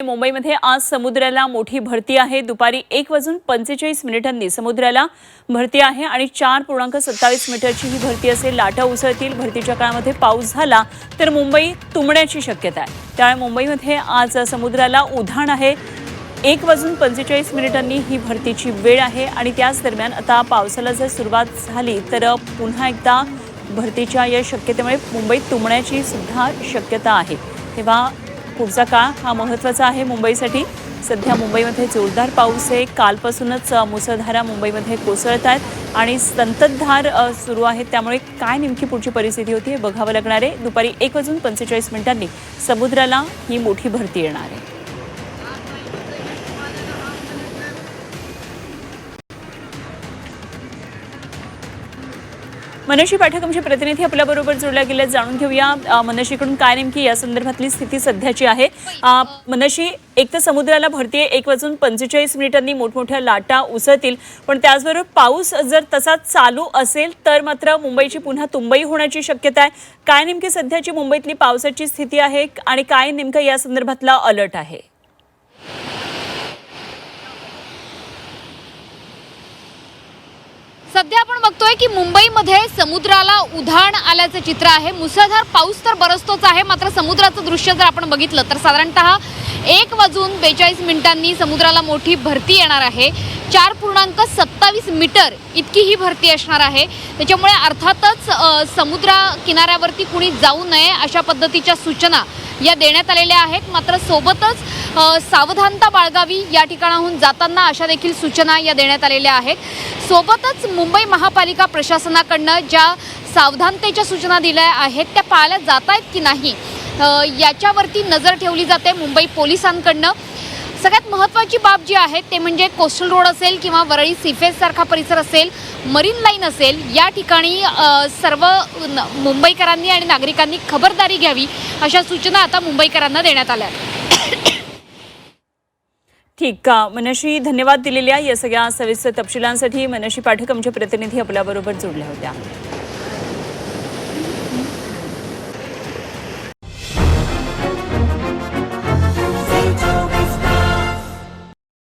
मुंबईमध्ये आज समुद्राला मोठी भरती आहे। दुपारी 1:45 समुद्राला भरती आहे आणि 4.27 मीटरची ही भरती असेल। लाटा उसळतील। भरतीच्या काळामध्ये पाऊस झाला तर मुंबई तुंबण्याची शक्यता आहे। त्यामुळे मुंबईमध्ये आज समुद्राला उधाण आहे। 1:45 ही भरतीची वेळ आहे आणि त्याच दरम्यान आता पावसाला जर सुरुवात झाली तर पुन्हा एकदा भरतीच्या या शक्यतेमुळे मुंबई तुंबण्याची सुद्धा शक्यता आहे। तेव्हा पुढचा काळ हा महत्त्वाचा आहे मुंबईसाठी। सध्या मुंबईमध्ये जोरदार पाऊस आहे। कालपासूनच मुसळधारा मुंबईमध्ये कोसळत आहेत आणि संततधार सुरू आहे। त्यामुळे काय नेमकी पुढची परिस्थिती होती हे बघावं लागणार आहे। दुपारी 1:45 समुद्राला ही मोठी भरती येणार आहे। मनोशी पाठक आमचे प्रतिनिधी आपल्याबरोबर जोडल्या गेले। जाणून घेऊया मनोशीकडून काय नेमकी या संदर्भातली स्थिती सध्याची आहे। मनोशी, एक तर समुद्राला भरती आहे, 1:45 मोठमोठ्या लाटा उसळतील, पण त्याचबरोबर पाऊस जर तसा चालू असेल तर मात्र मुंबईची पुन्हा तुंबई होण्याची शक्यता आहे। काय नेमकी सध्याची मुंबईतली पावसाची स्थिती आहे आणि काय नेमकं या संदर्भातला अलर्ट आहे? सध्या आपण बघतोय की मुंबईमध्ये समुद्राला उधाण आल्याचं चित्र आहे। मुसळधार पाऊस तर बरसतोच आहे, मात्र समुद्राचं दृश्य जर आपण बघितलं तर साधारणतः 1:42 समुद्राला मोठी भरती येणार आहे। 4.27 मीटर इतकी ही भरती असणार आहे। त्याच्यामुळे अर्थातच समुद्र किनाऱ्यावरती कुणी जाऊ नये अशा पद्धतीच्या सूचना या देण्यात आलेल्या आहेत। मात्र सोबतच सावधानता बाळगावी या ठिकाणाहून जाताना अशा देखील सूचना या देण्यात आलेल्या आहेत। सोबतच मुंबई महापालिका प्रशासनाकडनं ज्या सावधानतेच्या सूचना दिल्या आहेत त्या पाळल्या जात आहेत की नाही याच्यावरती नजर ठेवली जाते मुंबई पोलिसांकडनं। सगळ्यात महत्त्वाची बाब जी आहे ते म्हणजे कोस्टल रोड असेल किंवा वरळी सीफेस सारखा परिसर असेल, मरीन लाईन असेल, या ठिकाणी सर्व मुंबईकरांनी आणि नागरिकांनी खबरदारी घ्यावी अशा सूचना आता मुंबईकरांना देण्यात आल्या आहेत। ठीक, मनोशी धन्यवाद दिलेल्या या सगळ्या सविस्तर तपशिलांसाठी। मनोशी पाठक आमचे प्रतिनिधी आपल्याबरोबर जोडल्या होत्या।